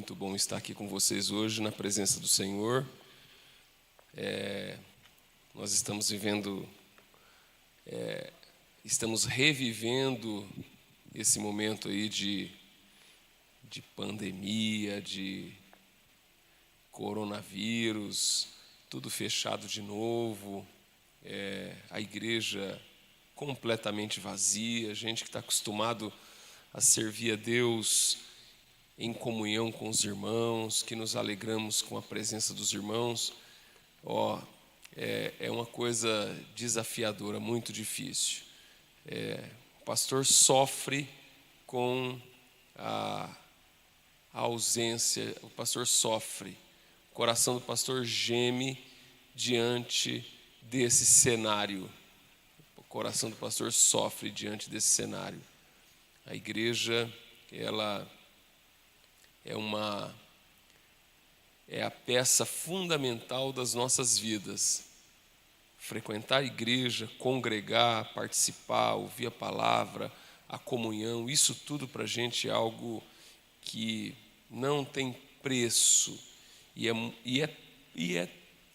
Muito bom estar aqui com vocês hoje na presença do Senhor. Nós estamos estamos revivendo esse momento aí de pandemia, de coronavírus, tudo fechado de novo, a igreja completamente vazia, gente que está acostumado a servir a Deus em comunhão com os irmãos, que nos alegramos com a presença dos irmãos. É uma coisa desafiadora, muito difícil. O pastor sofre com a ausência, o pastor sofre, o coração do pastor geme diante desse cenário. O coração do pastor sofre diante desse cenário. A igreja, ela é a peça fundamental das nossas vidas. Frequentar a igreja, congregar, participar, ouvir a palavra, a comunhão, isso tudo para a gente é algo que não tem preço e é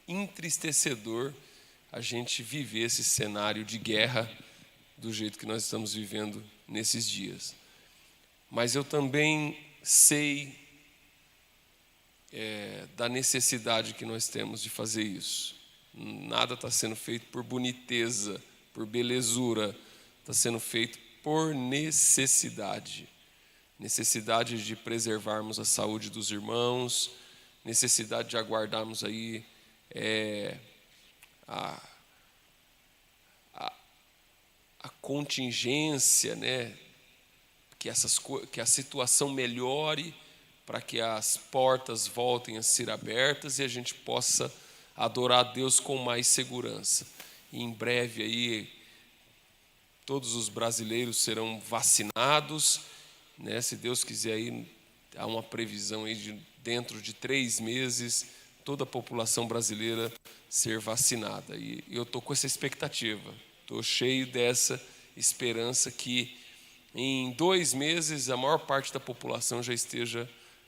entristecedor a gente viver esse cenário de guerra do jeito que nós estamos vivendo nesses dias. Mas eu também sei da necessidade que nós temos de fazer isso. Nada está sendo feito por boniteza, por belezura, está sendo feito por necessidade. Necessidade de preservarmos a saúde dos irmãos, necessidade de aguardarmos aí a contingência, né? Que a situação melhore, para que as portas voltem a ser abertas e a gente possa adorar a Deus com mais segurança. E em breve aí todos os brasileiros serão vacinados, né? Se Deus quiser, aí há uma previsão aí de dentro de 3 meses toda a população brasileira ser vacinada. E eu estou com essa expectativa, estou cheio dessa esperança que em 2 meses a maior parte da população já esteja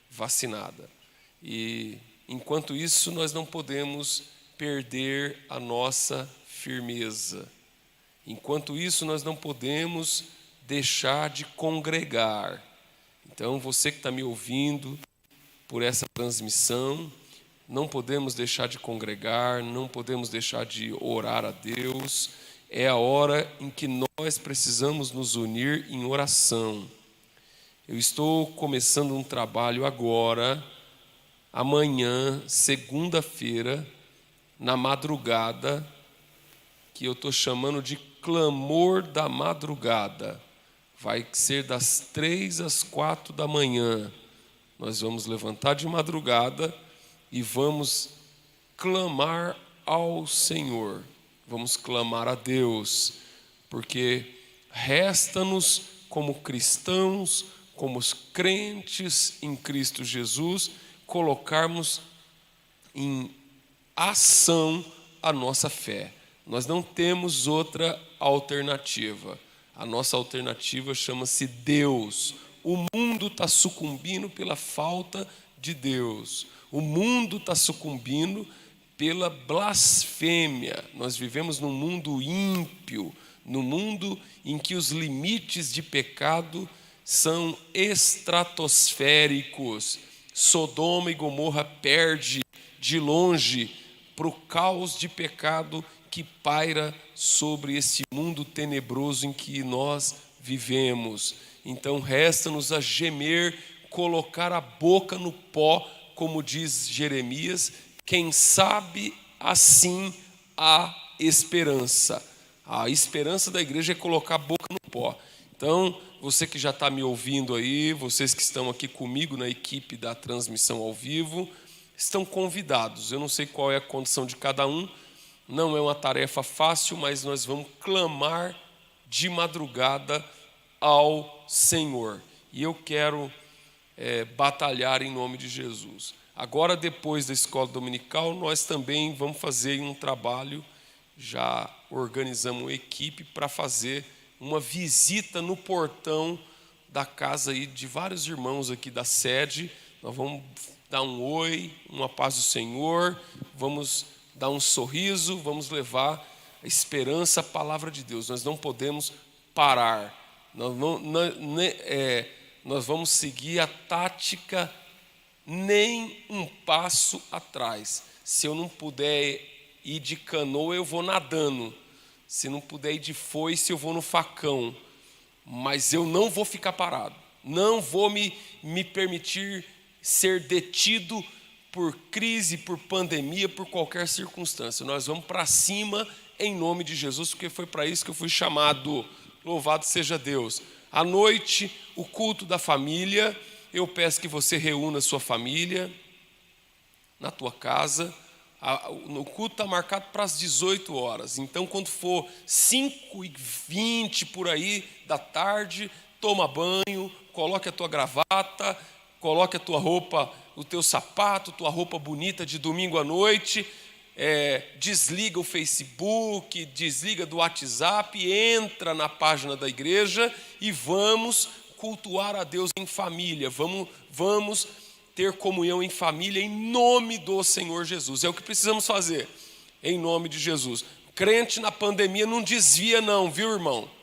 vacinada. E enquanto isso, nós não podemos perder a nossa firmeza. Enquanto isso, nós não podemos deixar de congregar. Então, você que está me ouvindo por essa transmissão, não podemos deixar de congregar, não podemos deixar de orar a Deus. É a hora em que nós precisamos nos unir em oração. Eu estou começando um trabalho agora, amanhã, segunda-feira, na madrugada, que eu estou chamando de clamor da madrugada. Vai ser das 3 às 4 da manhã. Nós vamos levantar de madrugada e vamos clamar ao Senhor. Vamos clamar a Deus, porque resta-nos como cristãos, como os crentes em Cristo Jesus, colocarmos em ação a nossa fé. Nós não temos outra alternativa. A nossa alternativa chama-se Deus. O mundo está sucumbindo pela falta de Deus. O mundo está sucumbindo pela blasfêmia. Nós vivemos num mundo ímpio, num mundo em que os limites de pecado são estratosféricos. Sodoma e Gomorra perde de longe para o caos de pecado que paira sobre esse mundo tenebroso em que nós vivemos. Então resta-nos a gemer, colocar a boca no pó, como diz Jeremias, quem sabe assim há esperança. A esperança da igreja é colocar a boca no pó. Então, você que já está me ouvindo aí, vocês que estão aqui comigo na equipe da transmissão ao vivo, estão convidados. Eu não sei qual é a condição de cada um, não é uma tarefa fácil, mas nós vamos clamar de madrugada ao Senhor. E eu quero batalhar em nome de Jesus. Agora, depois da escola dominical, nós também vamos fazer um trabalho, já organizamos uma equipe para fazer uma visita no portão da casa aí de vários irmãos aqui da sede. Nós vamos dar um oi, uma paz do Senhor, vamos dar um sorriso, vamos levar a esperança, a palavra de Deus. Nós não podemos parar. Nós vamos seguir a tática nem um passo atrás. Se eu não puder ir de canoa, eu vou nadando. Se não puder ir de foice, eu vou no facão. Mas eu não vou ficar parado. Não vou me permitir ser detido por crise, por pandemia, por qualquer circunstância. Nós vamos para cima em nome de Jesus, porque foi para isso que eu fui chamado. Louvado seja Deus. À noite, o culto da família. Eu peço que você reúna a sua família na tua casa. O culto está marcado para as 18 horas. Então, quando for 5h20 por aí da tarde, toma banho, coloque a tua gravata, coloque a tua roupa, o teu sapato, tua roupa bonita de domingo à noite, desliga o Facebook, desliga do WhatsApp, entra na página da igreja e vamos cultuar a Deus em família, vamos ter comunhão em família em nome do Senhor Jesus. É o que precisamos fazer, em nome de Jesus. Crente na pandemia não desvia não, viu, irmão?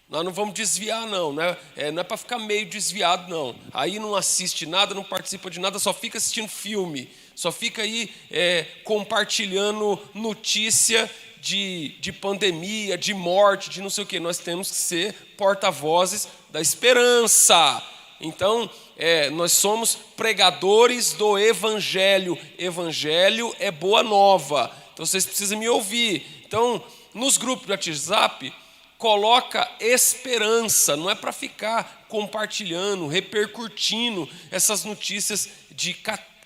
Nós não vamos desviar não, né? Não é para ficar meio desviado não. Aí não assiste nada, não participa de nada, só fica assistindo filme, só fica aí compartilhando notícia de pandemia, de morte, de não sei o quê. Nós temos que ser porta-vozes da esperança. Então, nós somos pregadores do Evangelho. Evangelho é boa nova. Então, vocês precisam me ouvir. Então, nos grupos do WhatsApp, coloca esperança. Não é para ficar compartilhando, repercutindo essas notícias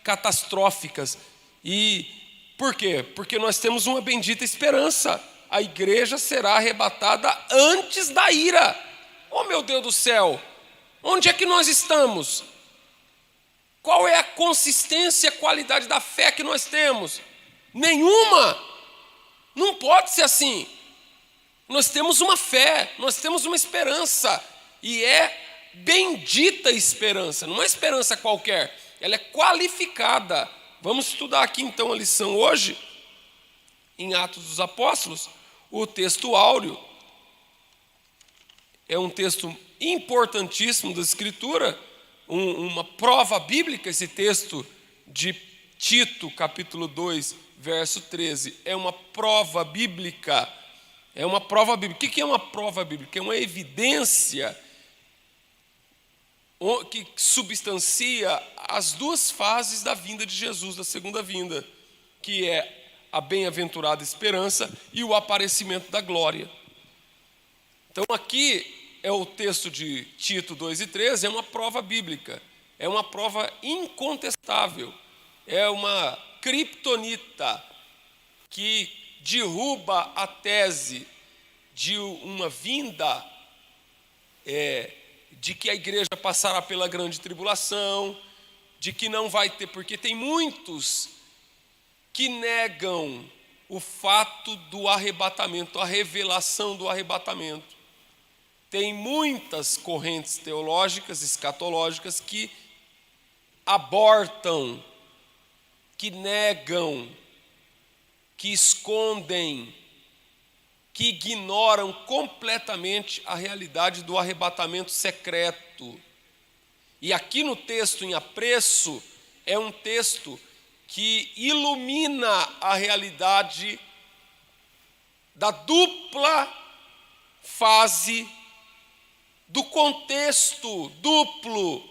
catastróficas. E por quê? Porque nós temos uma bendita esperança. A igreja será arrebatada antes da ira. Oh, meu Deus do céu! Onde é que nós estamos? Qual é a consistência e a qualidade da fé que nós temos? Nenhuma! Não pode ser assim. Nós temos uma fé, nós temos uma esperança. E é bendita esperança, não é esperança qualquer. Ela é qualificada. Vamos estudar aqui então a lição hoje, em Atos dos Apóstolos, o texto áureo. É um texto importantíssimo da Escritura, uma prova bíblica, esse texto de Tito, capítulo 2, verso 13. É uma prova bíblica. É uma prova bíblica. O que é uma prova bíblica? É uma evidência que substancia as duas fases da vinda de Jesus, da segunda vinda, que é a bem-aventurada esperança e o aparecimento da glória. Então aqui é o texto de Tito 2:13, é uma prova bíblica, é uma prova incontestável, é uma criptonita que derruba a tese de uma vinda de que a igreja passará pela grande tribulação, de que não vai ter, porque tem muitos que negam o fato do arrebatamento, a revelação do arrebatamento. Tem muitas correntes teológicas, escatológicas, que abortam, que negam, que escondem, que ignoram completamente a realidade do arrebatamento secreto. E aqui no texto em apreço, é um texto que ilumina a realidade da dupla fase, do contexto duplo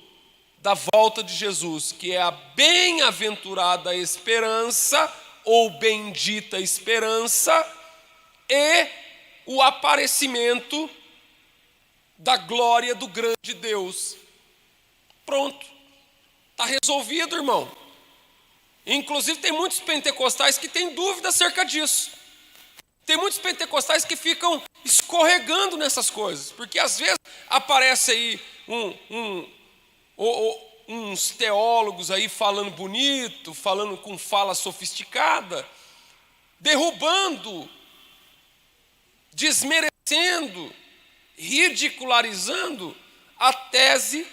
da volta de Jesus, que é a bem-aventurada esperança, ou bendita esperança, e o aparecimento da glória do grande Deus. Pronto, está resolvido, irmão. Inclusive tem muitos pentecostais que têm dúvida acerca disso. Tem muitos pentecostais que ficam escorregando nessas coisas, porque às vezes aparece aí uns teólogos aí falando bonito, falando com fala sofisticada, derrubando, desmerecendo, ridicularizando a tese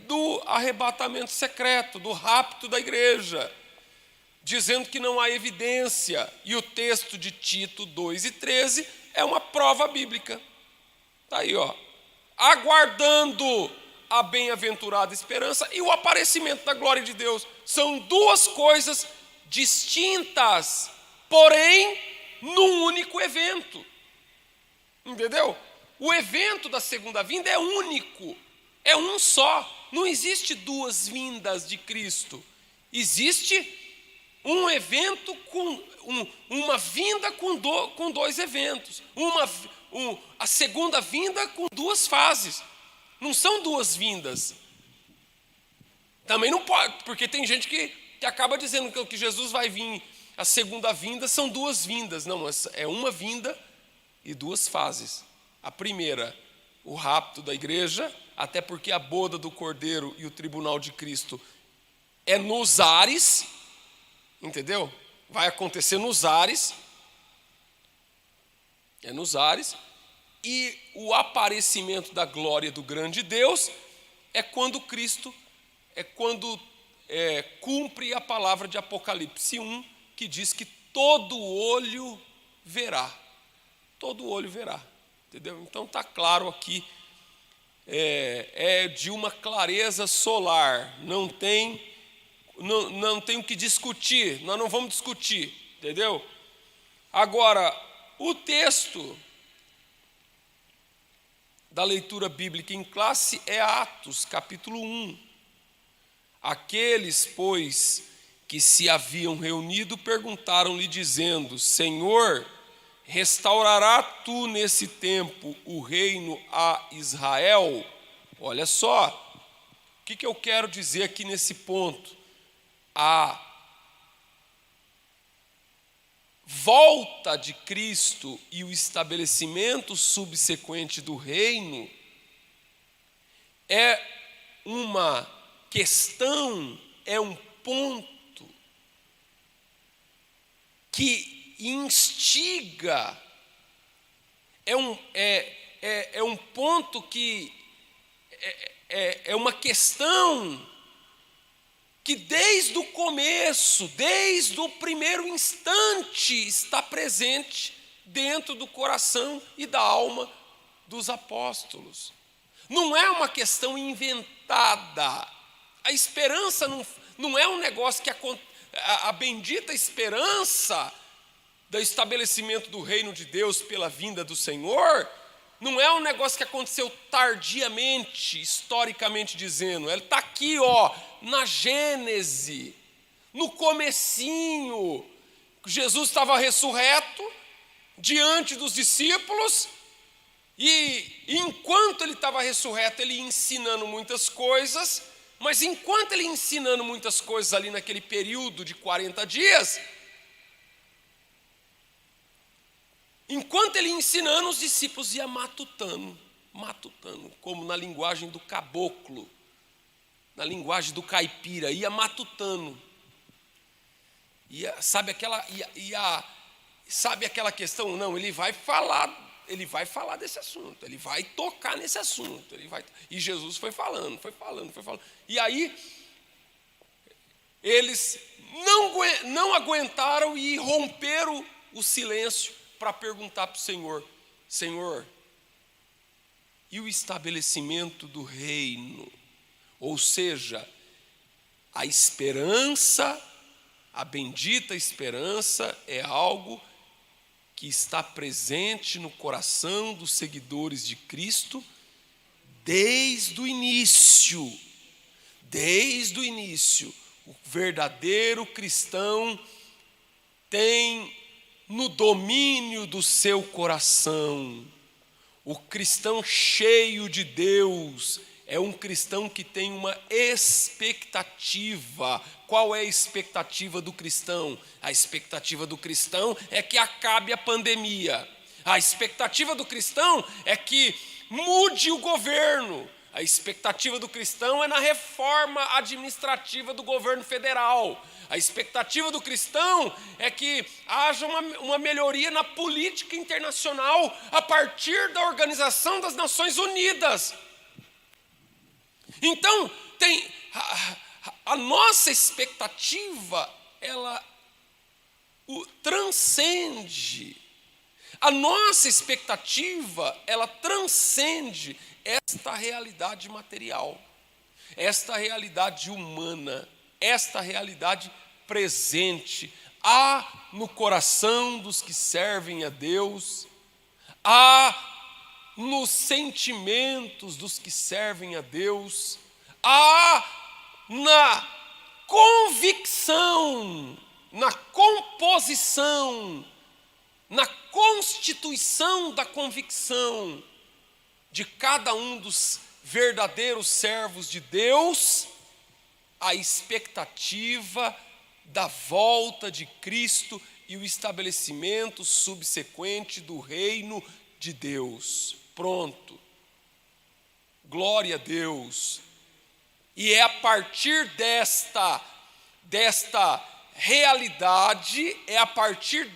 do arrebatamento secreto, do rapto da igreja, dizendo que não há evidência. E o texto de Tito 2:13 é uma prova bíblica. Está aí, ó. Aguardando a bem-aventurada esperança e o aparecimento da glória de Deus. São duas coisas distintas, porém, num único evento. Entendeu? O evento da segunda vinda é único, é um só. Não existe duas vindas de Cristo. Existe um evento uma vinda com dois eventos. A segunda vinda com duas fases. Não são duas vindas. Também não pode, porque tem gente que acaba dizendo que Jesus vai vir, a segunda vinda são duas vindas. Não, é uma vinda e duas fases. A primeira, o rapto da igreja, até porque a boda do Cordeiro e o tribunal de Cristo é nos ares, entendeu? Vai acontecer nos ares, é nos ares, e o aparecimento da glória do grande Deus é quando Cristo, cumpre a palavra de Apocalipse 1, que diz que todo olho verá. Todo olho verá, entendeu? Então está claro aqui, é de uma clareza solar, não tem o que discutir, nós não vamos discutir, entendeu? Agora, o texto da leitura bíblica em classe é Atos, capítulo 1. Aqueles, pois, que se haviam reunido, perguntaram-lhe, dizendo: Senhor, restaurará tu nesse tempo o reino a Israel? Olha só, o que eu quero dizer aqui nesse ponto? A volta de Cristo e o estabelecimento subsequente do reino é uma questão, é um ponto que instiga, é um ponto que é uma questão que desde o começo, desde o primeiro instante, está presente dentro do coração e da alma dos apóstolos. Não é uma questão inventada. A esperança não é um negócio que a bendita esperança do estabelecimento do reino de Deus pela vinda do Senhor, não é um negócio que aconteceu tardiamente, historicamente dizendo. Ele está aqui, ó, na Gênese, no comecinho. Jesus estava ressurreto diante dos discípulos, e enquanto ele estava ressurreto, ele ia ensinando muitas coisas, mas enquanto ele ia ensinando muitas coisas ali naquele período de 40 dias, enquanto ele ia ensinando, os discípulos iam matutando, como na linguagem do caboclo, na linguagem do caipira, ia matutando. Sabe aquela questão? Não, ele vai falar desse assunto, ele vai tocar nesse assunto, e Jesus foi falando. E aí, eles não aguentaram e romperam o silêncio para perguntar para o Senhor: Senhor, e o estabelecimento do reino? Ou seja, a esperança, a bendita esperança, é algo que está presente no coração dos seguidores de Cristo desde o início. Desde o início, o verdadeiro cristão tem no domínio do seu coração. O cristão cheio de Deus é um cristão que tem uma expectativa. Qual é a expectativa do cristão? A expectativa do cristão é que acabe a pandemia. A expectativa do cristão é que mude o governo. A expectativa do cristão é na reforma administrativa do governo federal. A expectativa do cristão é que haja uma melhoria na política internacional a partir da Organização das Nações Unidas. Então, tem a nossa expectativa, ela transcende. A nossa expectativa, ela transcende esta realidade material, esta realidade humana, esta realidade presente. Há no coração dos que servem a Deus, há nos sentimentos dos que servem a Deus, há na convicção, na composição, na constituição da convicção de cada um dos verdadeiros servos de Deus, a expectativa da volta de Cristo e o estabelecimento subsequente do reino de Deus. Pronto. Glória a Deus. E é a partir desta realidade, é a partir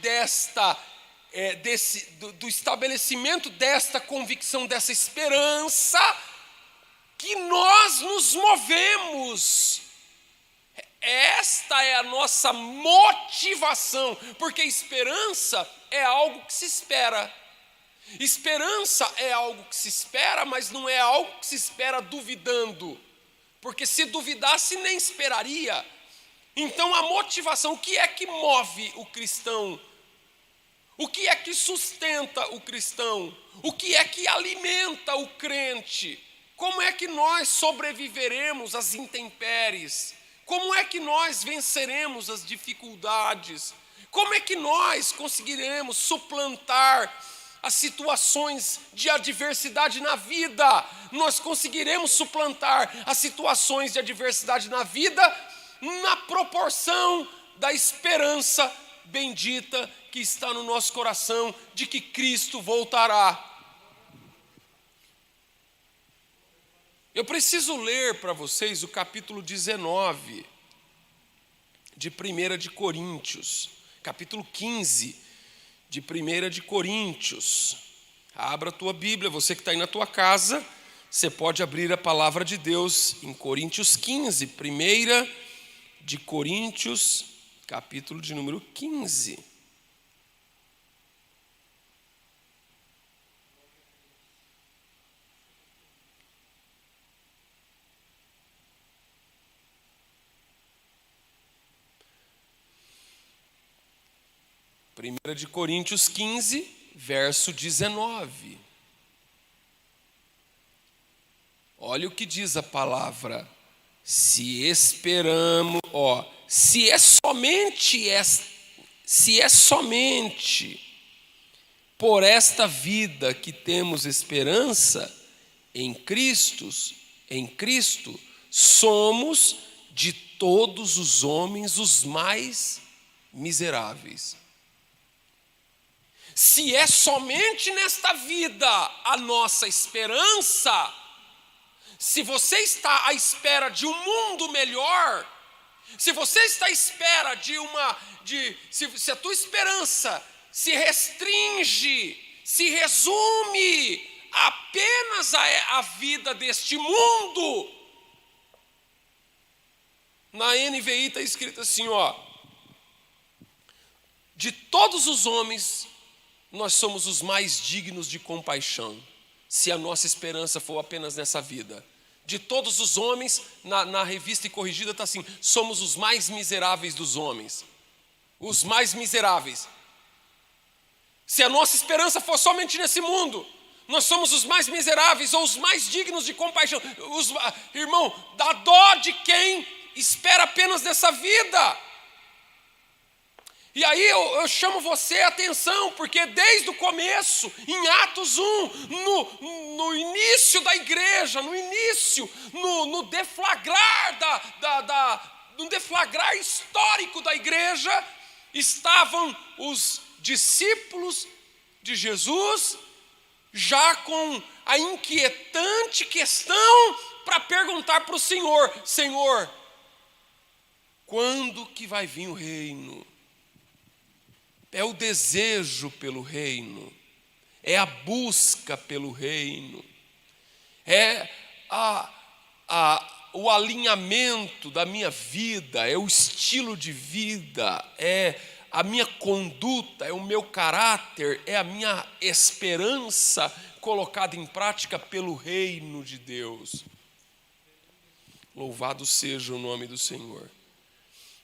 do estabelecimento desta convicção, dessa esperança, que nós nos movemos. Esta é a nossa motivação, porque esperança é algo que se espera. Esperança é algo que se espera, mas não é algo que se espera duvidando, porque se duvidasse nem esperaria. Então a motivação, o que é que move o cristão? O que é que sustenta o cristão? O que é que alimenta o crente? Como é que nós sobreviveremos às intempéries? Como é que nós venceremos as dificuldades? Como é que nós conseguiremos suplantar as situações de adversidade na vida? Nós conseguiremos suplantar as situações de adversidade na vida na proporção da esperança bendita que está no nosso coração de que Cristo voltará. Eu preciso ler para vocês o capítulo 19 de 1 de Coríntios, capítulo 15 de 1 de Coríntios. Abra a tua Bíblia, você que está aí na tua casa, você pode abrir a palavra de Deus em Coríntios 15, 1 de Coríntios, capítulo de número 15. Primeira de Coríntios 15, verso 19. Olha o que diz a palavra. Se esperamos, se é somente por esta vida que temos esperança em Cristo, somos de todos os homens os mais miseráveis. Se é somente nesta vida a nossa esperança, se você está à espera de um mundo melhor, se você está à espera se a tua esperança se restringe, se resume apenas à vida deste mundo, na NVI está escrito assim, de todos os homens, nós somos os mais dignos de compaixão, se a nossa esperança for apenas nessa vida. De todos os homens, na revista e corrigida está assim, somos os mais miseráveis dos homens. Os mais miseráveis. Se a nossa esperança for somente nesse mundo, nós somos os mais miseráveis ou os mais dignos de compaixão. Irmão, dá dó de quem espera apenas nessa vida. E aí eu chamo você a atenção, porque desde o começo, em Atos 1, no início da igreja, no deflagrar no deflagrar histórico da igreja, estavam os discípulos de Jesus já com a inquietante questão para perguntar para o Senhor: Senhor, quando que vai vir o reino? É o desejo pelo reino, é a busca pelo reino, é o alinhamento da minha vida, é o estilo de vida, é a minha conduta, é o meu caráter, é a minha esperança colocada em prática pelo reino de Deus. Louvado seja o nome do Senhor.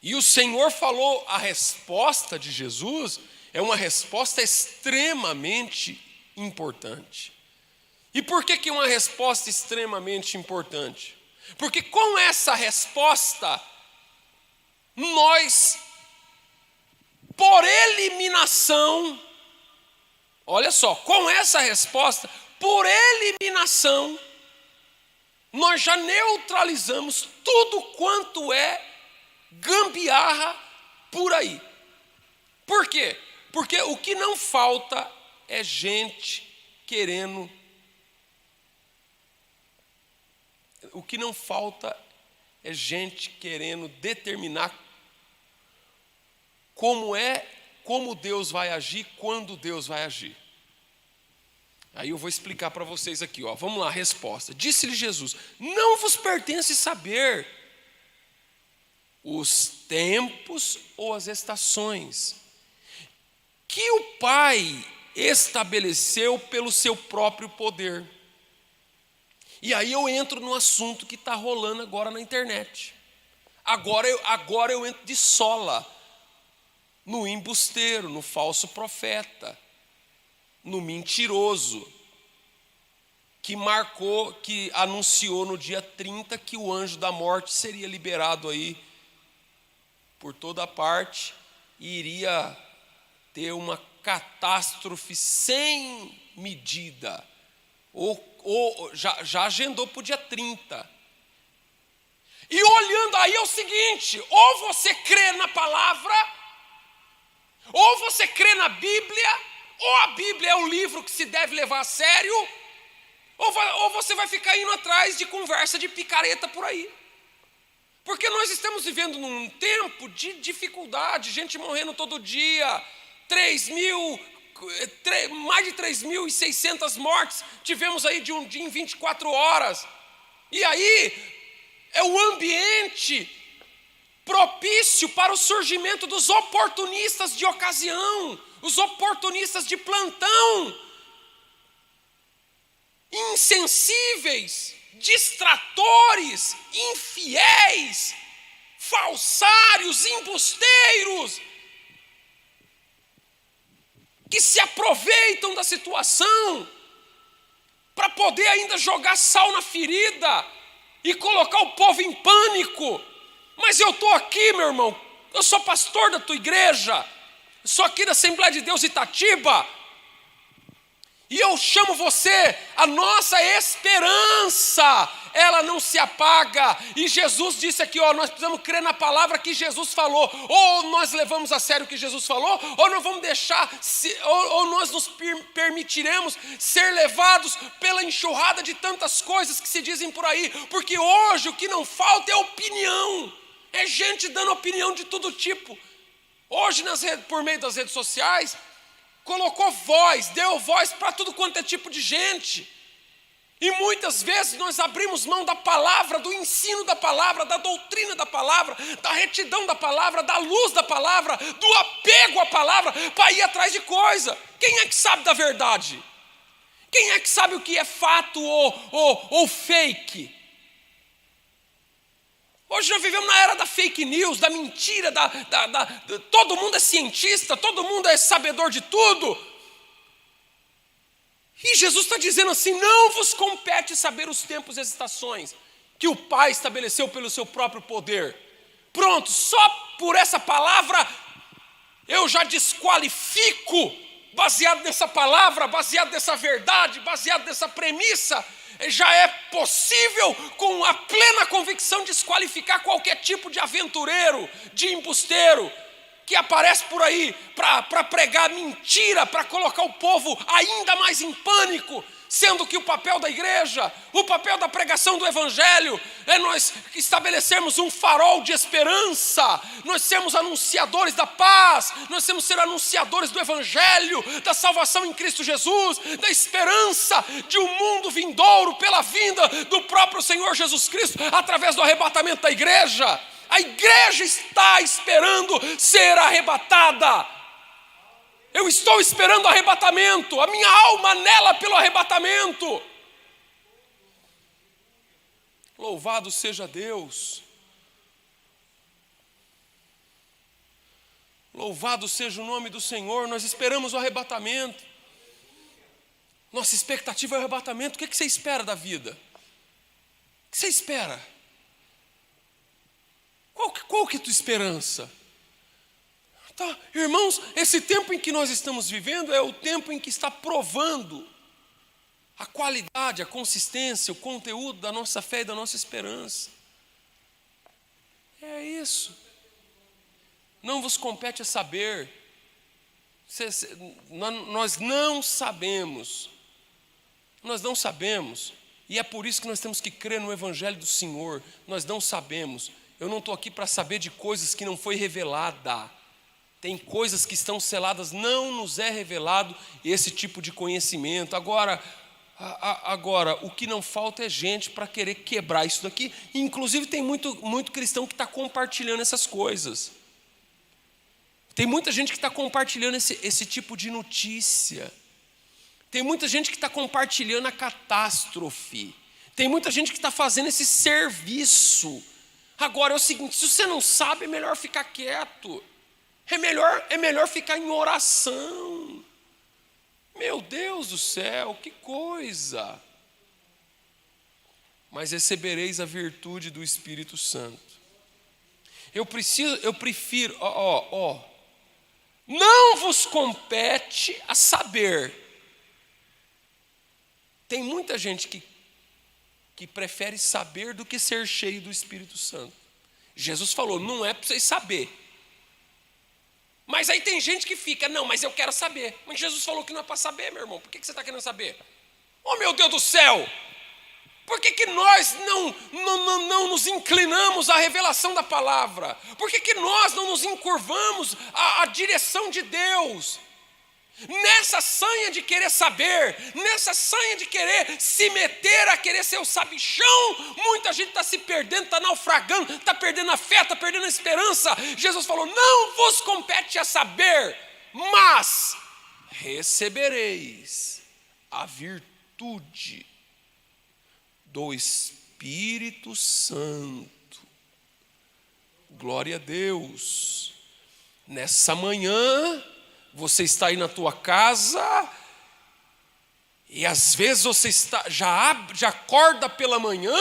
E o Senhor falou, a resposta de Jesus é uma resposta extremamente importante. E por que é uma resposta extremamente importante? Porque com essa resposta, nós, por eliminação, olha só, com essa resposta, por eliminação, nós já neutralizamos tudo quanto é gambiarra por aí. Por quê? Porque o que não falta é gente querendo. O que não falta é gente querendo determinar como Deus vai agir, quando Deus vai agir. Aí eu vou explicar para vocês aqui, ó. Vamos lá, resposta. Disse-lhe Jesus: não vos pertence saber os tempos ou as estações que o Pai estabeleceu pelo seu próprio poder. E aí eu entro no assunto que está rolando agora na internet. Agora eu entro de sola no embusteiro, no falso profeta, no mentiroso, que anunciou no dia 30 que o anjo da morte seria liberado aí por toda parte e iria ter uma catástrofe sem medida, ou já agendou para o dia 30. E olhando aí é o seguinte: ou você crê na palavra, ou você crê na Bíblia, ou a Bíblia é o livro que se deve levar a sério, ou você vai ficar indo atrás de conversa de picareta por aí. Porque nós estamos vivendo num tempo de dificuldade, gente morrendo todo dia, mais de 3.600 mortes tivemos aí de um dia em 24 horas. E aí é o ambiente propício para o surgimento dos oportunistas de ocasião, os oportunistas de plantão, insensíveis, distratores, infiéis, falsários, embusteiros, que se aproveitam da situação para poder ainda jogar sal na ferida e colocar o povo em pânico. Mas eu estou aqui, meu irmão, eu sou pastor da tua igreja, sou aqui da Assembleia de Deus Itatiba, e eu chamo você, a nossa esperança, ela não se apaga. E Jesus disse aqui, ó, nós precisamos crer na palavra que Jesus falou. Ou nós levamos a sério o que Jesus falou, ou não vamos deixar, ou nós nos permitiremos ser levados pela enxurrada de tantas coisas que se dizem por aí. Porque hoje o que não falta é opinião, é gente dando opinião de todo tipo. Hoje, por meio das redes sociais, colocou voz, deu voz para tudo quanto é tipo de gente. E muitas vezes nós abrimos mão da palavra, do ensino da palavra, da doutrina da palavra, da retidão da palavra, da luz da palavra, do apego à palavra, para ir atrás de coisa. Quem é que sabe da verdade? Quem é que sabe o que é fato ou fake? Hoje nós vivemos na era da fake news, da mentira, todo mundo é cientista, todo mundo é sabedor de tudo. E Jesus está dizendo assim: não vos compete saber os tempos e as estações que o Pai estabeleceu pelo seu próprio poder. Pronto, só por essa palavra eu já desqualifico, baseado nessa palavra, baseado nessa verdade, baseado nessa premissa, já é possível, com a plena convicção, desqualificar qualquer tipo de aventureiro, de embusteiro, que aparece por aí para pregar mentira, para colocar o povo ainda mais em pânico, Sendo que o papel da igreja, o papel da pregação do evangelho é nós estabelecermos um farol de esperança, nós sermos anunciadores da paz, nós temos que ser anunciadores do evangelho, da salvação em Cristo Jesus, da esperança de um mundo vindouro pela vinda do próprio Senhor Jesus Cristo, através do arrebatamento da igreja. A igreja está esperando ser arrebatada. Eu estou esperando o arrebatamento, a minha alma anela pelo arrebatamento. Louvado seja Deus. Louvado seja o nome do Senhor. Nós esperamos o arrebatamento. Nossa expectativa é o arrebatamento. O que você espera da vida? O que você espera? Qual que é a tua esperança? Tá, irmãos, esse tempo em que nós estamos vivendo é o tempo em que está provando a qualidade, a consistência, o conteúdo da nossa fé e da nossa esperança. É isso. Não vos compete a saber. Nós não sabemos. Nós não sabemos. E é por isso que nós temos que crer no Evangelho do Senhor. Nós não sabemos. Eu não estou aqui para saber de coisas que não foi revelada. Tem coisas que estão seladas, não nos é revelado esse tipo de conhecimento. Agora, o que não falta é gente para querer quebrar isso daqui. Inclusive tem muito cristão que está compartilhando essas coisas. Tem muita gente que está compartilhando esse tipo de notícia. Tem muita gente que está compartilhando a catástrofe. Tem muita gente que está fazendo esse serviço. Agora é o seguinte, se você não sabe, é melhor ficar quieto. É melhor ficar em oração. Meu Deus do céu, que coisa. Mas recebereis a virtude do Espírito Santo. Eu prefiro, não vos compete a saber. Tem muita gente que prefere saber do que ser cheio do Espírito Santo. Jesus falou, não é para vocês saber. Mas aí tem gente que fica, não, mas eu quero saber. Mas Jesus falou que não é para saber, meu irmão. Por que você está querendo saber? Oh, meu Deus do céu! Por que nós não nos inclinamos à revelação da palavra? Por que nós não nos encurvamos à direção de Deus? Nessa sanha de querer saber, nessa sanha de querer se meter a querer ser o sabichão, muita gente está se perdendo, está naufragando, está perdendo a fé, está perdendo a esperança. Jesus falou, não vos compete a saber, mas recebereis a virtude do Espírito Santo. Glória a Deus. Nessa manhã, você está aí na tua casa e às vezes você já acorda pela manhã,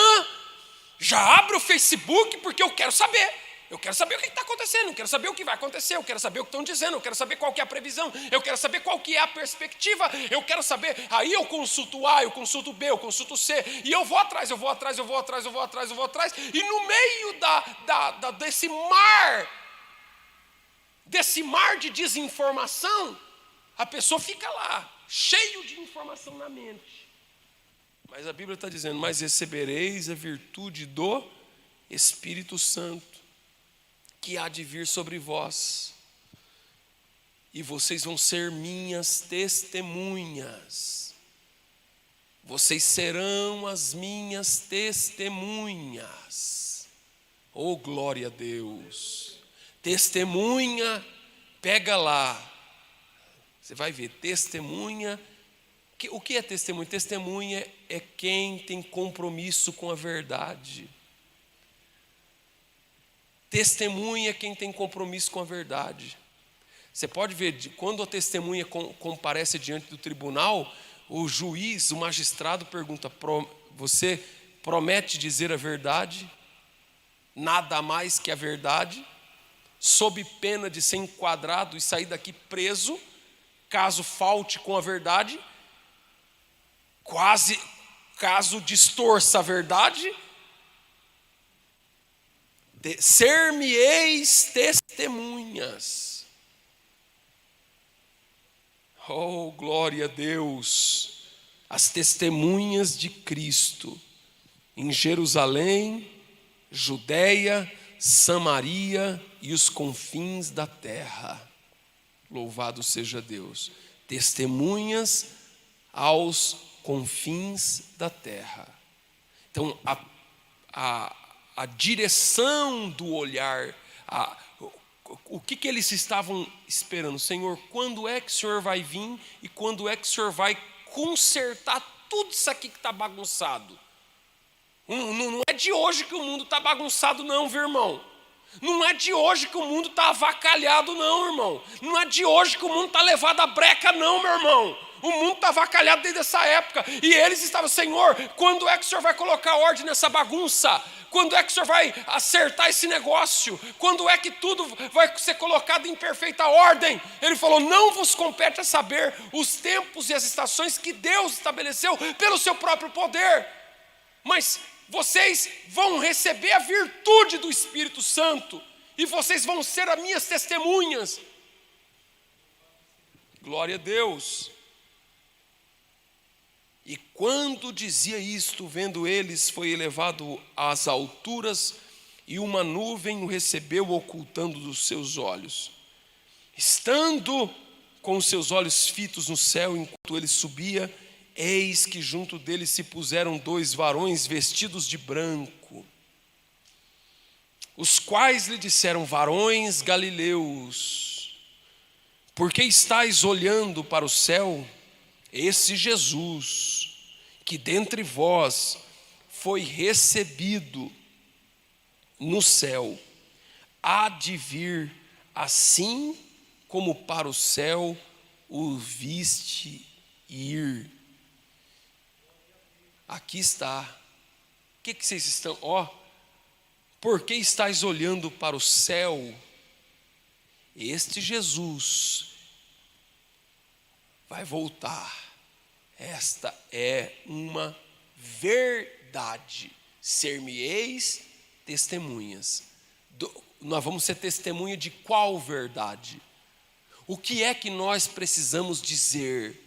já abre o Facebook porque eu quero saber. Eu quero saber o que está acontecendo, eu quero saber o que vai acontecer, eu quero saber o que estão dizendo, eu quero saber qual que é a previsão, eu quero saber qual que é a perspectiva, eu quero saber, aí eu consulto A, eu consulto B, eu consulto C, e eu vou atrás, e no meio desse mar de desinformação, a pessoa fica lá, cheio de informação na mente. Mas a Bíblia está dizendo, mas recebereis a virtude do Espírito Santo, que há de vir sobre vós, e vocês vão ser minhas testemunhas. Vocês serão as minhas testemunhas. Oh, glória a Deus. Testemunha, pega lá. Você vai ver, testemunha. O que é testemunha? Testemunha é quem tem compromisso com a verdade. Testemunha é quem tem compromisso com a verdade. Você pode ver, quando a testemunha comparece diante do tribunal, o juiz, o magistrado pergunta, você promete dizer a verdade? Nada mais que a verdade? Sob pena de ser enquadrado e sair daqui preso, caso falte com a verdade, caso distorça a verdade, ser-me-eis testemunhas. Oh, glória a Deus. as testemunhas de Cristo em Jerusalém, Judeia, Samaria e os confins da terra. Louvado seja Deus. Testemunhas aos confins da terra. Então, a direção do olhar, o que eles estavam esperando? Senhor, quando é que o Senhor vai vir e quando é que o Senhor vai consertar tudo isso aqui que está bagunçado? Não é de hoje que o mundo está bagunçado não, viu, irmão? Não é de hoje que o mundo está avacalhado não, irmão. Não é de hoje que o mundo está levado à breca não, meu irmão. O mundo está avacalhado desde essa época. E eles estavam, Senhor, quando é que o Senhor vai colocar ordem nessa bagunça? Quando é que o Senhor vai acertar esse negócio? Quando é que tudo vai ser colocado em perfeita ordem? Ele falou, não vos compete a saber os tempos e as estações que Deus estabeleceu pelo seu próprio poder. Mas vocês vão receber a virtude do Espírito Santo e vocês vão ser as minhas testemunhas. Glória a Deus. E quando dizia isto, vendo eles, foi elevado às alturas e uma nuvem o recebeu, ocultando dos seus olhos. Estando com os seus olhos fitos no céu, enquanto ele subia, eis que junto dele se puseram 2 varões vestidos de branco, os quais lhe disseram, varões galileus, por que estáis olhando para o céu? Esse Jesus, que dentre vós foi recebido no céu, há de vir assim como para o céu o viste ir. Aqui está. O que vocês estão? Por que estáis olhando para o céu? Este Jesus vai voltar. Esta é uma verdade. Ser-me-eis testemunhas. Nós vamos ser testemunha de qual verdade? O que é que nós precisamos dizer?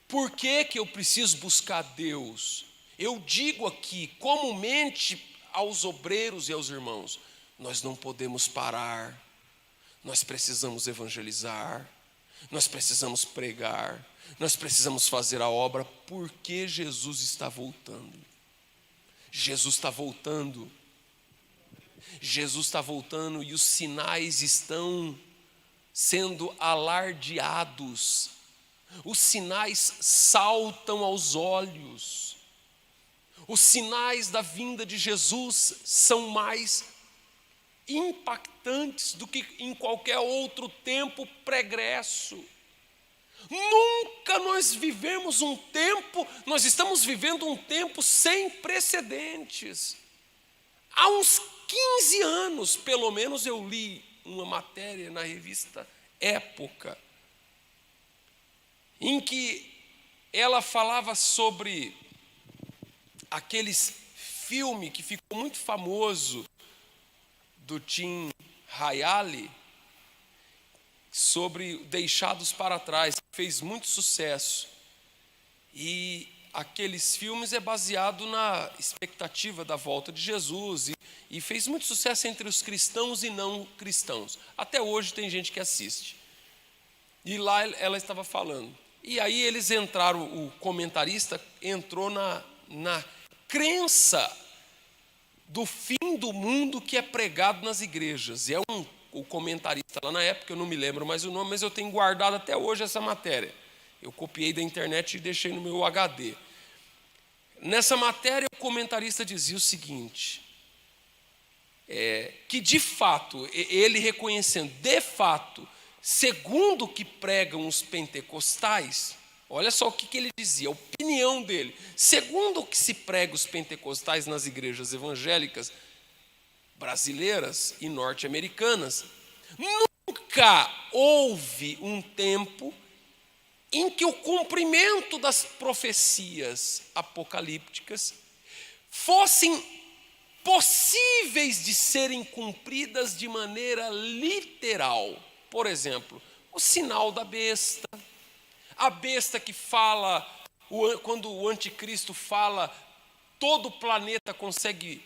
Por que eu preciso buscar Deus? Eu digo aqui, comumente aos obreiros e aos irmãos, nós não podemos parar, nós precisamos evangelizar, nós precisamos pregar, nós precisamos fazer a obra, porque Jesus está voltando. Jesus está voltando. Jesus está voltando e os sinais estão sendo alardeados. Os sinais saltam aos olhos. Os sinais da vinda de Jesus são mais impactantes do que em qualquer outro tempo pregresso. Nunca nós vivemos um tempo, nós estamos vivendo um tempo sem precedentes. Há uns 15 anos, pelo menos, eu li uma matéria na revista Época, em que ela falava sobre aqueles filme que ficou muito famoso do Tim Hayali, sobre Deixados para Trás, que fez muito sucesso. E aqueles filmes é baseado na expectativa da volta de Jesus e fez muito sucesso entre os cristãos e não cristãos. Até hoje tem gente que assiste. E lá ela estava falando. E aí eles entraram, o comentarista entrou na crença do fim do mundo que é pregado nas igrejas. E o comentarista lá na época, eu não me lembro mais o nome, mas eu tenho guardado até hoje essa matéria. Eu copiei da internet e deixei no meu HD. Nessa matéria, o comentarista dizia o seguinte, que de fato, ele reconhecendo, de fato, segundo o que pregam os pentecostais, olha só o que ele dizia, a opinião dele, segundo o que se prega os pentecostais nas igrejas evangélicas brasileiras e norte-americanas, nunca houve um tempo em que o cumprimento das profecias apocalípticas fossem possíveis de serem cumpridas de maneira literal. Por exemplo, o sinal da besta, A besta que fala, quando o anticristo fala, todo o planeta consegue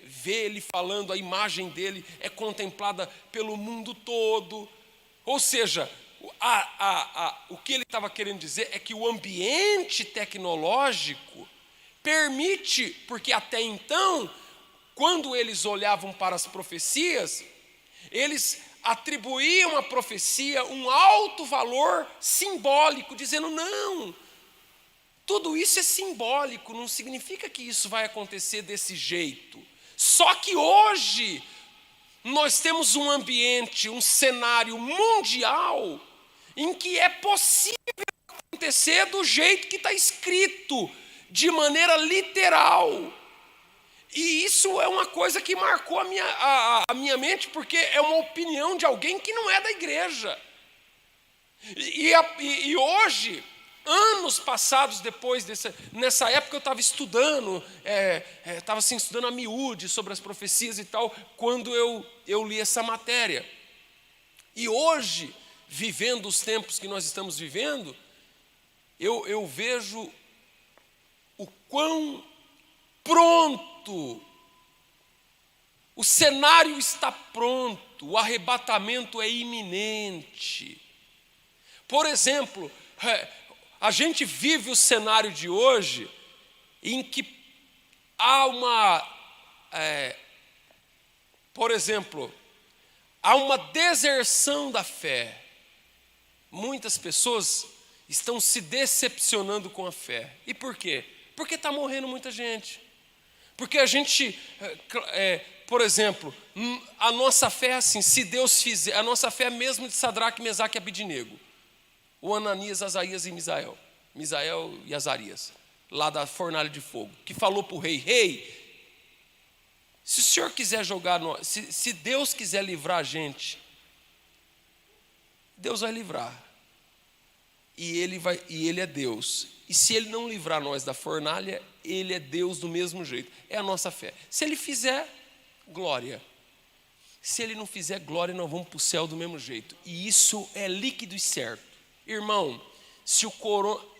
ver ele falando, a imagem dele é contemplada pelo mundo todo. Ou seja, o que ele estava querendo dizer é que o ambiente tecnológico permite, porque até então, quando eles olhavam para as profecias, eles atribuíam à profecia um alto valor simbólico, dizendo, não, tudo isso é simbólico, não significa que isso vai acontecer desse jeito. Só que hoje, nós temos um ambiente, um cenário mundial, em que é possível acontecer do jeito que está escrito, de maneira literal. E isso é uma coisa que marcou a minha mente, porque é uma opinião de alguém que não é da igreja. E hoje, anos passados depois, nessa época eu estava estudando, estava assim, estudando a miúde sobre as profecias e tal, quando eu li essa matéria. E hoje, vivendo os tempos que nós estamos vivendo, eu vejo o quão pronto, o cenário está pronto, o arrebatamento é iminente. Por exemplo, a gente vive o cenário de hoje em que há por exemplo, há uma deserção da fé. Muitas pessoas estão se decepcionando com a fé. E por quê? Porque está morrendo muita gente. Porque a gente, por exemplo, a nossa fé é assim, se Deus fizer, a nossa fé é mesmo de Sadraque, Mesaque e Abidnego. O Ananias, Azarias e Misael e Azarias, lá da fornalha de fogo, que falou para o rei, se o senhor quiser jogar, se Deus quiser livrar a gente, Deus vai livrar. E ele é Deus. E se ele não livrar nós da fornalha, ele é Deus do mesmo jeito. É a nossa fé. Se ele fizer, glória. Se ele não fizer, glória, nós vamos para o céu do mesmo jeito. E isso é líquido e certo. Irmão,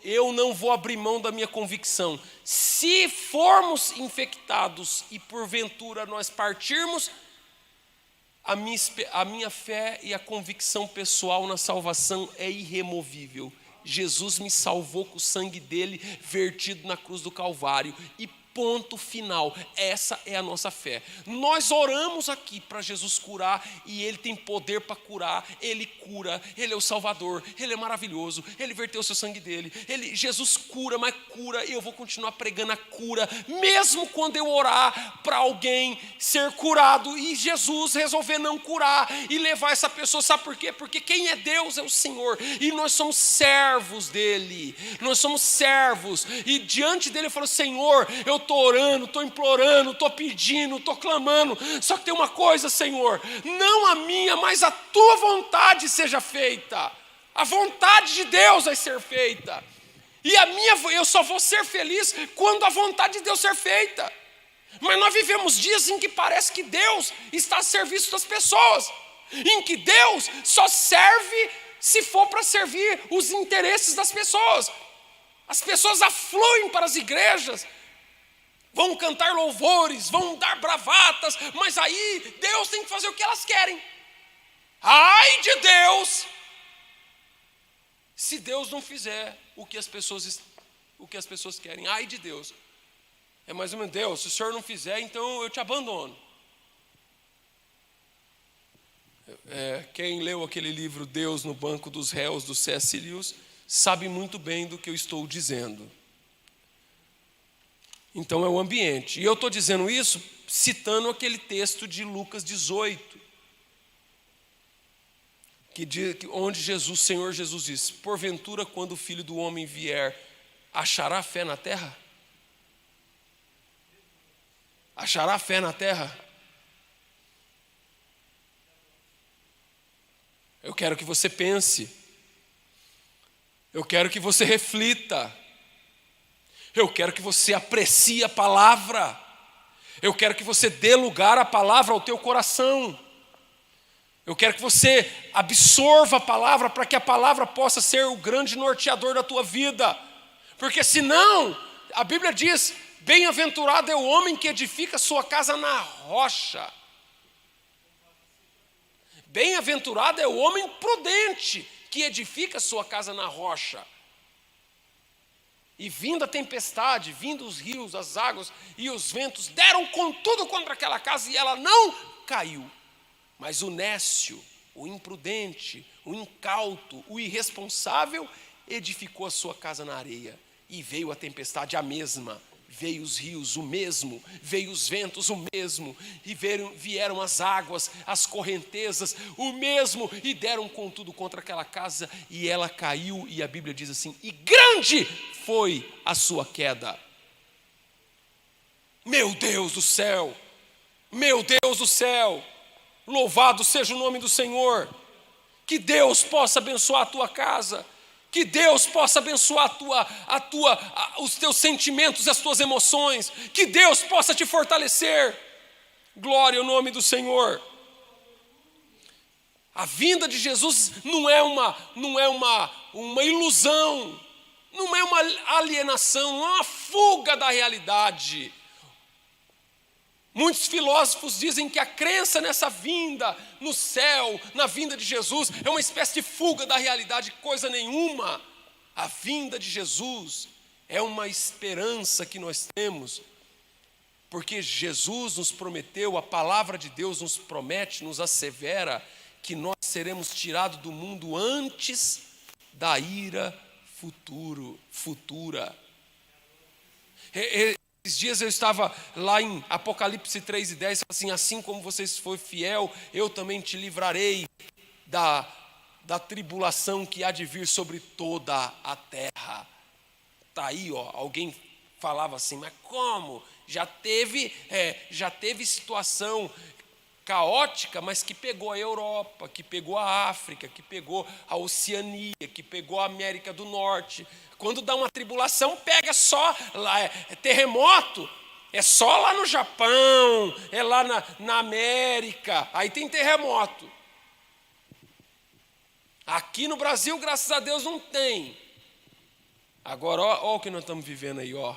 eu não vou abrir mão da minha convicção. Se formos infectados e porventura nós partirmos, a minha fé e a convicção pessoal na salvação é irremovível. Jesus me salvou com o sangue dele vertido na cruz do Calvário. E ponto final. Essa é a nossa fé. Nós oramos aqui para Jesus curar e Ele tem poder para curar. Ele cura, Ele é o Salvador, Ele é maravilhoso, Ele verteu o seu sangue dele. Jesus cura, mas cura, e eu vou continuar pregando a cura, mesmo quando eu orar para alguém ser curado e Jesus resolver não curar e levar essa pessoa, sabe por quê? Porque quem é Deus é o Senhor e nós somos servos dele, nós somos servos, e diante dele eu falo, Senhor, eu estou orando, estou implorando, estou pedindo, estou clamando, só que tem uma coisa, Senhor, não a minha, mas a tua vontade seja feita. A vontade de Deus vai ser feita. E eu só vou ser feliz quando a vontade de Deus ser feita. Mas nós vivemos dias em que parece que Deus está a serviço das pessoas, em que Deus só serve se for para servir os interesses das pessoas. As pessoas afluem para as igrejas, vão cantar louvores, vão dar bravatas, mas aí Deus tem que fazer o que elas querem. Ai de Deus, se Deus não fizer o que as pessoas querem. Ai de Deus. É mais ou menos, Deus, se o Senhor não fizer, então eu te abandono. Quem leu aquele livro Deus no Banco dos Réus, do C.S. Lewis, sabe muito bem do que eu estou dizendo. Então é o ambiente. E eu estou dizendo isso citando aquele texto de Lucas 18, onde Senhor Jesus diz, porventura quando o Filho do Homem vier, achará fé na terra? Achará fé na terra? Eu quero que você pense. Eu quero que você reflita. Eu quero que você aprecie a palavra. Eu quero que você dê lugar à palavra ao teu coração. Eu quero que você absorva a palavra para que a palavra possa ser o grande norteador da tua vida. Porque senão, a Bíblia diz, bem-aventurado é o homem que edifica sua casa na rocha. Bem-aventurado é o homem prudente que edifica sua casa na rocha. E vindo a tempestade, vindo os rios, as águas e os ventos, deram com tudo contra aquela casa e ela não caiu. Mas o nécio, o imprudente, o incauto, o irresponsável, edificou a sua casa na areia. E veio a tempestade, a mesma. Veio os rios, o mesmo. Veio os ventos, o mesmo. E vieram as águas, as correntezas, o mesmo. E deram com tudo contra aquela casa. E ela caiu, e a Bíblia diz assim, e grande foi a sua queda. Meu Deus do céu! Meu Deus do céu! Louvado seja o nome do Senhor. Que Deus possa abençoar a tua casa. Que Deus possa abençoar os teus sentimentos e as tuas emoções. Que Deus possa te fortalecer. Glória ao nome do Senhor. A vinda de Jesus não é uma ilusão. Não é uma alienação, não é uma fuga da realidade. Muitos filósofos dizem que a crença nessa vinda, no céu, na vinda de Jesus, é uma espécie de fuga da realidade, coisa nenhuma. A vinda de Jesus é uma esperança que nós temos, porque Jesus nos prometeu, a palavra de Deus nos promete, nos assevera, que nós seremos tirados do mundo antes da ira futura. Esses dias eu estava lá em Apocalipse 3:10, assim, assim como vocês foi fiel, eu também te livrarei da tribulação que há de vir sobre toda a terra. Está aí, ó, alguém falava assim, mas como? Já teve situação caótica, mas que pegou a Europa, que pegou a África, que pegou a Oceania, que pegou a América do Norte. Quando dá uma tribulação, pega só lá, terremoto, é só lá no Japão, é lá na América, aí tem terremoto. Aqui no Brasil, graças a Deus, não tem. Agora, ó o que nós estamos vivendo aí, ó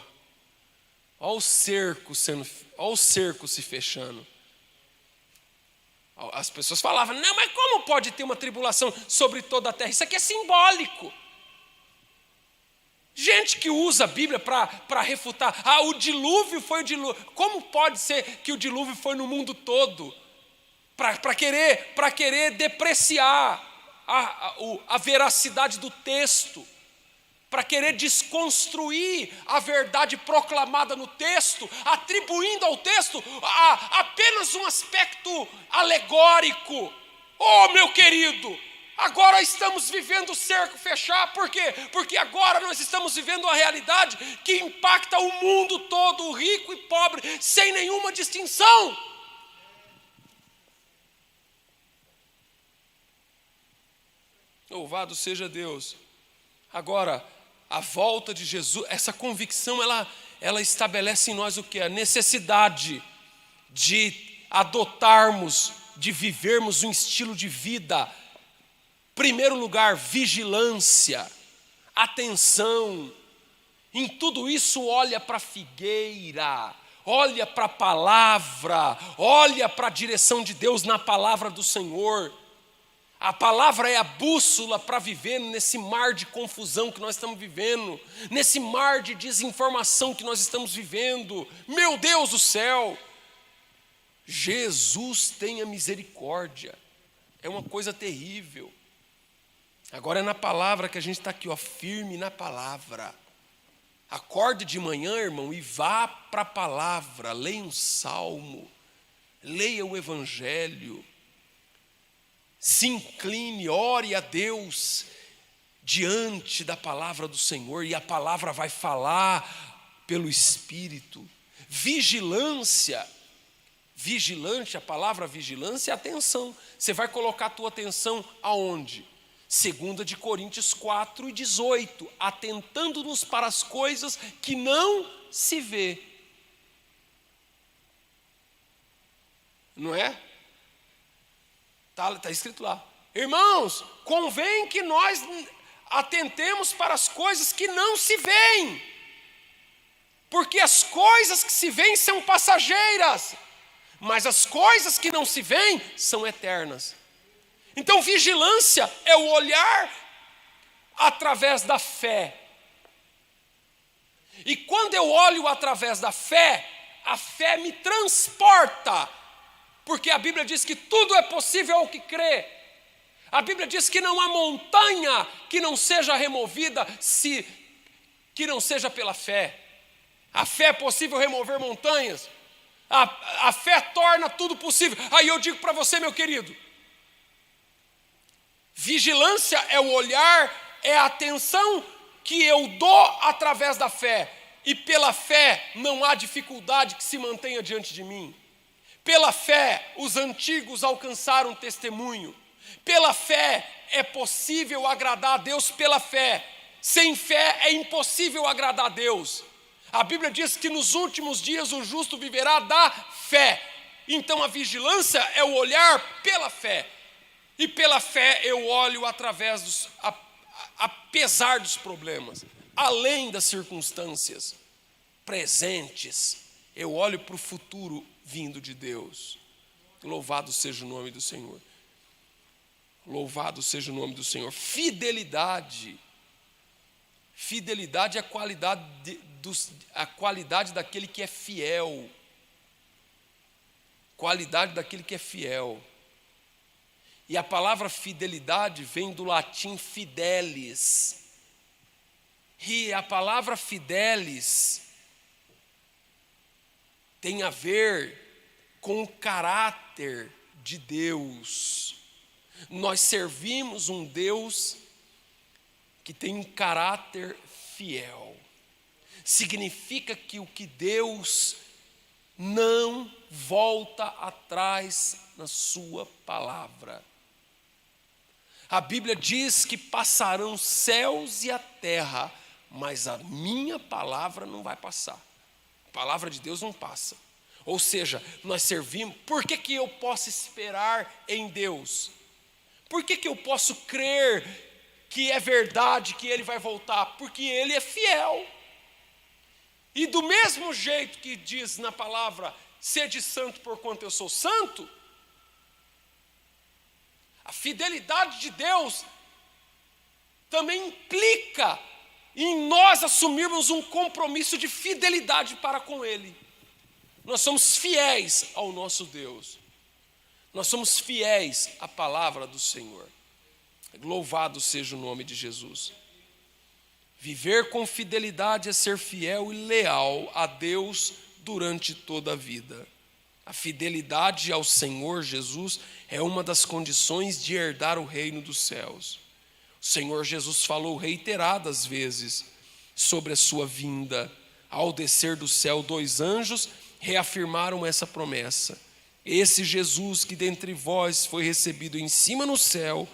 o cerco se fechando. As pessoas falavam, não, mas como pode ter uma tribulação sobre toda a terra? Isso aqui é simbólico. Gente que usa a Bíblia para refutar, o dilúvio foi o dilúvio. Como pode ser que o dilúvio foi no mundo todo? Para querer depreciar a veracidade do texto, para querer desconstruir a verdade proclamada no texto, atribuindo ao texto apenas um aspecto alegórico. Oh, meu querido, agora estamos vivendo o cerco fechar, por quê? Porque agora nós estamos vivendo uma realidade que impacta o mundo todo, rico e pobre, sem nenhuma distinção. Louvado seja Deus. Agora, a volta de Jesus, essa convicção, ela estabelece em nós o que? A necessidade de adotarmos, de vivermos um estilo de vida. Primeiro lugar, vigilância, atenção. Em tudo isso, olha para a figueira, olha para a palavra, olha para a direção de Deus na palavra do Senhor. A palavra é a bússola para viver nesse mar de confusão que nós estamos vivendo, nesse mar de desinformação que nós estamos vivendo. Meu Deus do céu! Jesus tenha misericórdia. É uma coisa terrível. Agora é na palavra que a gente está aqui, ó, firme na palavra. Acorde de manhã, irmão, e vá para a palavra. Leia um salmo, leia o evangelho. Se incline, ore a Deus diante da palavra do Senhor, e a palavra vai falar pelo Espírito. Vigilância, a palavra vigilância é atenção. Você vai colocar a tua atenção aonde? 2 de Coríntios 4:18, atentando-nos para as coisas que não se vê. Não é? Está escrito lá. Irmãos, convém que nós atentemos para as coisas que não se veem, porque as coisas que se veem são passageiras, mas as coisas que não se veem são eternas. Então, vigilância é o olhar através da fé. E quando eu olho através da fé, a fé me transporta, porque a Bíblia diz que tudo é possível ao que crê. A Bíblia diz que não há montanha que não seja removida que não seja pela fé. A fé é possível remover montanhas. A fé torna tudo possível. Aí eu digo para você, meu querido, vigilância é o olhar, é a atenção que eu dou através da fé. E pela fé não há dificuldade que se mantenha diante de mim. Pela fé os antigos alcançaram testemunho. Pela fé é possível agradar a Deus pela fé. Sem fé é impossível agradar a Deus. A Bíblia diz que nos últimos dias o justo viverá da fé. Então a vigilância é o olhar pela fé. E pela fé eu olho através apesar dos problemas, além das circunstâncias presentes, eu olho para o futuro vindo de Deus. Louvado seja o nome do Senhor. Louvado seja o nome do Senhor. Fidelidade. Fidelidade é a qualidade daquele que é fiel. Qualidade daquele que é fiel. E a palavra fidelidade vem do latim fidelis. E a palavra fidelis tem a ver com o caráter de Deus. Nós servimos um Deus que tem um caráter fiel. Significa que o que Deus não volta atrás na sua palavra. A Bíblia diz que passarão os céus e a terra, mas a minha palavra não vai passar. A palavra de Deus não passa. Ou seja, nós servimos. Por que eu posso esperar em Deus? Por que eu posso crer que é verdade que Ele vai voltar? Porque Ele é fiel. E do mesmo jeito que diz na palavra, sede santo porquanto eu sou santo, a fidelidade de Deus também implica em nós assumirmos um compromisso de fidelidade para com Ele. Nós somos fiéis ao nosso Deus. Nós somos fiéis à palavra do Senhor. Louvado seja o nome de Jesus. Viver com fidelidade é ser fiel e leal a Deus durante toda a vida. A fidelidade ao Senhor Jesus é uma das condições de herdar o reino dos céus. O Senhor Jesus falou reiteradas vezes sobre a sua vinda. Ao descer do céu, 2 anjos reafirmaram essa promessa. Esse Jesus que dentre vós foi recebido em cima no céu,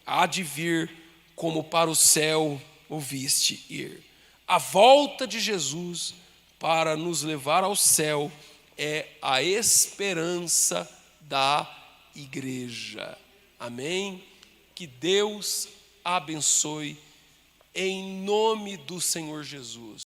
há de vir como para o céu o viste ir. A volta de Jesus para nos levar ao céu é a esperança da igreja. Amém? Que Deus abençoe em nome do Senhor Jesus.